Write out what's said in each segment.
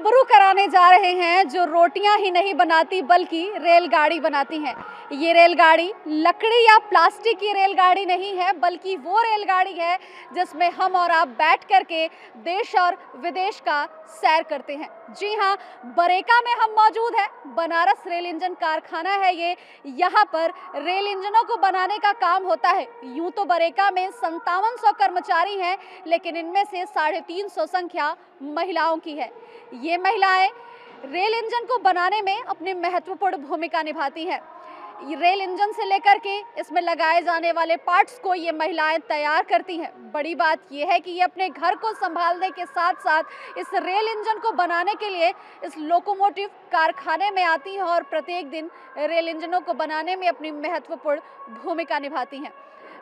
रूबरू कराने जा रहे हैं जो रोटियां ही नहीं बनाती बल्कि रेलगाड़ी बनाती हैं। ये रेलगाड़ी लकड़ी या प्लास्टिक की रेलगाड़ी नहीं है, बल्कि वो रेलगाड़ी है जिसमें हम और आप बैठ करके देश और विदेश का सैर करते हैं। जी हाँ, बरेका में हम मौजूद हैं। बनारस रेल इंजन कारखाना है ये। यहाँ पर रेल इंजनों को बनाने का काम होता है। यूं तो बरेका में 5700 कर्मचारी हैं, लेकिन इनमें से 350 संख्या महिलाओं की है। ये महिलाएं रेल इंजन को बनाने में अपनी महत्वपूर्ण भूमिका निभाती हैं। रेल इंजन से लेकर के इसमें लगाए जाने वाले पार्ट्स को ये महिलाएं तैयार करती हैं। बड़ी बात यह है कि ये अपने घर को संभालने के साथ साथ इस रेल इंजन को बनाने के लिए इस लोकोमोटिव कारखाने में आती हैं और प्रत्येक दिन रेल इंजनों को बनाने में अपनी महत्वपूर्ण भूमिका निभाती हैं।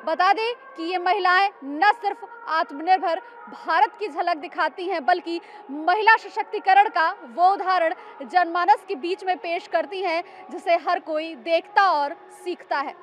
बता दें कि ये महिलाएं न सिर्फ आत्मनिर्भर भारत की झलक दिखाती हैं, बल्कि महिला सशक्तिकरण का वो उदाहरण जनमानस के बीच में पेश करती हैं जिसे हर कोई देखता और सीखता है।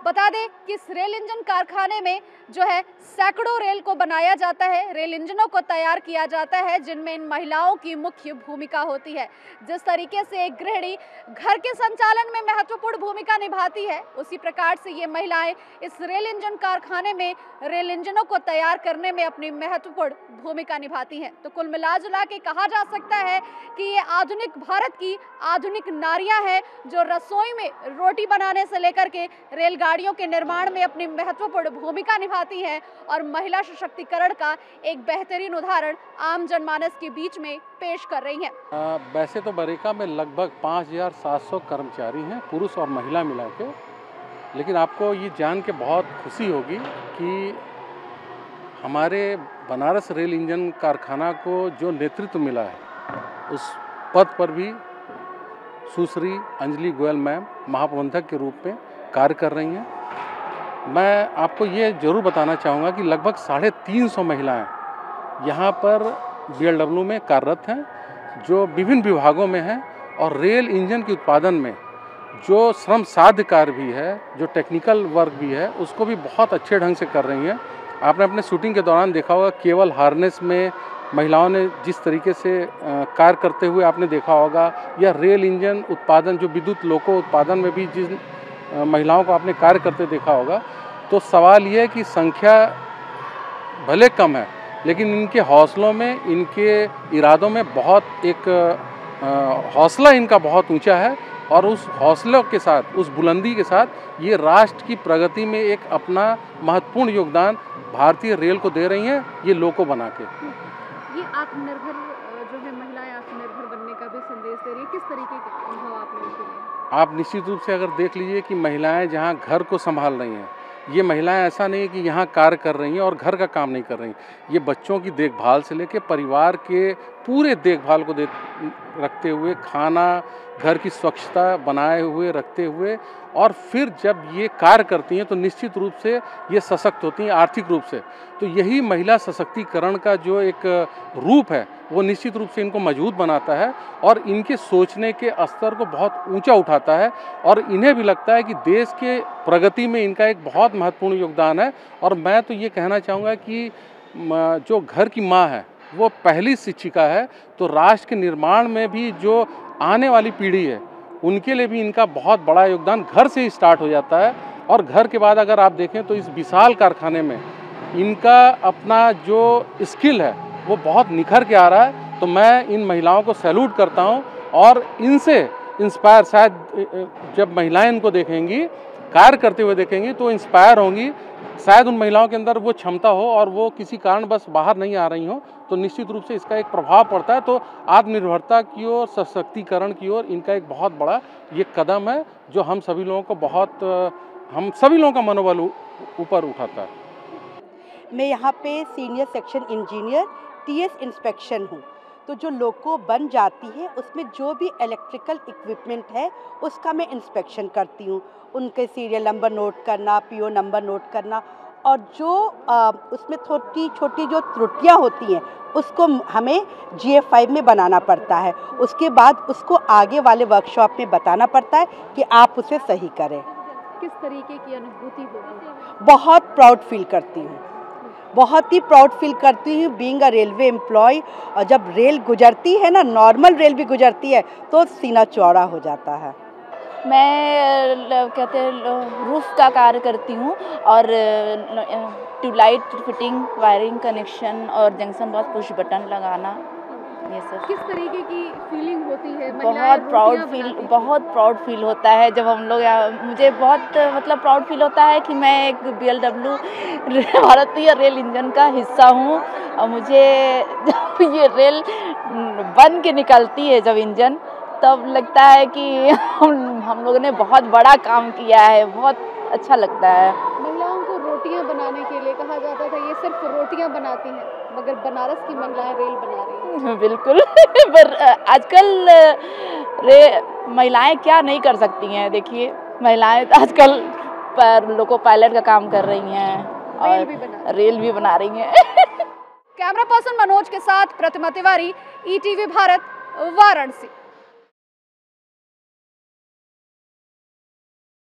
बता दें कि इस रेल इंजन कारखाने में जो है सैकड़ों रेल को बनाया जाता है, रेल इंजनों को तैयार किया जाता है, जिनमें इन महिलाओं की मुख्य भूमिका होती है। जिस तरीके से एक गृहिणी घर के संचालन में महत्वपूर्ण भूमिका निभाती है, उसी प्रकार से ये महिलाएं इस रेल इंजन कारखाने में रेल इंजनों को तैयार करने में अपनी महत्वपूर्ण भूमिका निभाती हैं। तो कुल मिला जुला के कहा जा सकता है कि ये आधुनिक भारत की आधुनिक नारियां हैं जो रसोई में रोटी बनाने से लेकर के रेलगाड़ियों के निर्माण में अपनी महत्वपूर्ण भूमिका निभाती हैं और महिला सशक्तिकरण का एक बेहतरीन उदाहरण आम जनमानस के बीच में पेश कर रही हैं। वैसे तो बरेका में लगभग 5700 कर्मचारी हैं, पुरुष और महिला मिला के। लेकिन आपको ये जान के बहुत खुशी होगी कि हमारे बनारस रेल इंजन कारखाना को जो नेतृत्व मिला है, उस पद पर भी सुश्री अंजलि गोयल मैम महाप्रबंधक के रूप में कार्य कर रही हैं। मैं आपको ये ज़रूर बताना चाहूँगा कि लगभग 350 महिलाएं यहाँ पर BLW में कार्यरत हैं, जो विभिन्न विभागों में हैं और रेल इंजन के उत्पादन में जो श्रम साध्य कार्य भी है, जो टेक्निकल वर्क भी है, उसको भी बहुत अच्छे ढंग से कर रही हैं। आपने अपने शूटिंग के दौरान देखा होगा, केवल हार्नेस में महिलाओं ने जिस तरीके से कार्य करते हुए आपने देखा होगा, या रेल इंजन उत्पादन जो विद्युत लोको उत्पादन में भी जिस महिलाओं को आपने कार्य करते देखा होगा। तो सवाल ये है कि संख्या भले कम है, लेकिन इनके हौसलों में, इनके इरादों में बहुत एक हौसला इनका बहुत ऊंचा है और उस हौसलों के साथ, उस बुलंदी के साथ ये राष्ट्र की प्रगति में एक अपना महत्वपूर्ण योगदान भारतीय रेल को दे रही हैं, ये लोको बना के। ये आत्मनिर्भर जो है, महिलाएं आत्मनिर्भर बनने का भी संदेश दे रही है। किस तरीके के अनुभव आपने उनके लिए? आप निश्चित रूप से अगर देख लीजिए कि महिलाएं जहां घर को संभाल रही हैं, ये महिलाएं ऐसा नहीं कि यहाँ कार्य कर रही हैं और घर का काम नहीं कर रही, ये बच्चों की देखभाल से लेकर परिवार के पूरे देखभाल को रखते हुए, खाना, घर की स्वच्छता बनाए हुए रखते हुए, और फिर जब ये कार्य करती हैं तो निश्चित रूप से ये सशक्त होती हैं आर्थिक रूप से। तो यही महिला सशक्तिकरण का जो एक रूप है, वो निश्चित रूप से इनको मजबूत बनाता है और इनके सोचने के स्तर को बहुत ऊंचा उठाता है और इन्हें भी लगता है कि देश के प्रगति में इनका एक बहुत महत्वपूर्ण योगदान है। और मैं तो ये कहना चाहूँगा कि जो घर की माँ है वो पहली शिक्षिका है, तो राष्ट्र के निर्माण में भी जो आने वाली पीढ़ी है उनके लिए भी इनका बहुत बड़ा योगदान घर से ही स्टार्ट हो जाता है। और घर के बाद अगर आप देखें तो इस विशाल कारखाने में इनका अपना जो स्किल है वो बहुत निखर के आ रहा है। तो मैं इन महिलाओं को सैल्यूट करता हूँ और इनसे इंस्पायर, शायद जब महिलाएं इनको देखेंगी, कार्य करते हुए देखेंगी तो इंस्पायर होंगी, शायद उन महिलाओं के अंदर वो क्षमता हो और वो किसी कारण बस बाहर नहीं आ रही हो, तो निश्चित रूप से इसका एक प्रभाव पड़ता है। तो आत्मनिर्भरता की ओर, सशक्तिकरण की ओर इनका एक बहुत बड़ा ये कदम है जो हम सभी लोगों का मनोबल ऊपर उठाता है। मैं यहाँ पे senior section engineer TS inspection हूँ। तो जो लोको बन जाती है उसमें जो भी इलेक्ट्रिकल इक्विपमेंट है उसका मैं इंस्पेक्शन करती हूँ, उनके सीरियल नंबर नोट करना, PO नंबर नोट करना, और जो उसमें छोटी छोटी जो त्रुटियाँ होती हैं उसको हमें GF5 में बनाना पड़ता है। उसके बाद उसको आगे वाले वर्कशॉप में बताना पड़ता है कि आप उसे सही करें। किस तरीके की अनुभूति होगी? बहुत प्राउड फील करती हूँ। बहुत ही प्राउड फील करती हूँ बीइंग अ रेलवे एम्प्लॉय। और जब रेल गुजरती है ना, नॉर्मल रेल भी गुजरती है, तो सीना चौड़ा हो जाता है। मैं कहते हैं रूफ का कार्य करती हूँ और ट्यूबलाइट फिटिंग, वायरिंग कनेक्शन और जंक्शन बॉक्स पुश बटन लगाना, ये सब। किस तरीके की फीलिंग होती है? बहुत प्राउड फील होता है जब हम लोग मुझे बहुत मतलब प्राउड फील होता है कि मैं एक BLW भारतीय रेल इंजन का हिस्सा हूँ। और मुझे जब ये रेल बन के निकलती है जब इंजन, तब लगता है कि हम लोगों ने बहुत बड़ा काम किया है, बहुत अच्छा लगता है। महिलाओं को रोटियां बनाने के लिए कहा जाता था ये सिर्फ रोटियां बनाती हैं, मगर बनारस की महिलाएं रेल बना रही हैं। बिल्कुल पर आजकल महिलाएं क्या नहीं कर सकती हैं। देखिए, महिलाएं आजकल लोको पायलट का काम कर रही हैं और रेल भी बना रही हैं। कैमरा पर्सन मनोज के साथ प्रतिमा तिवारी, ETV भारत, वाराणसी।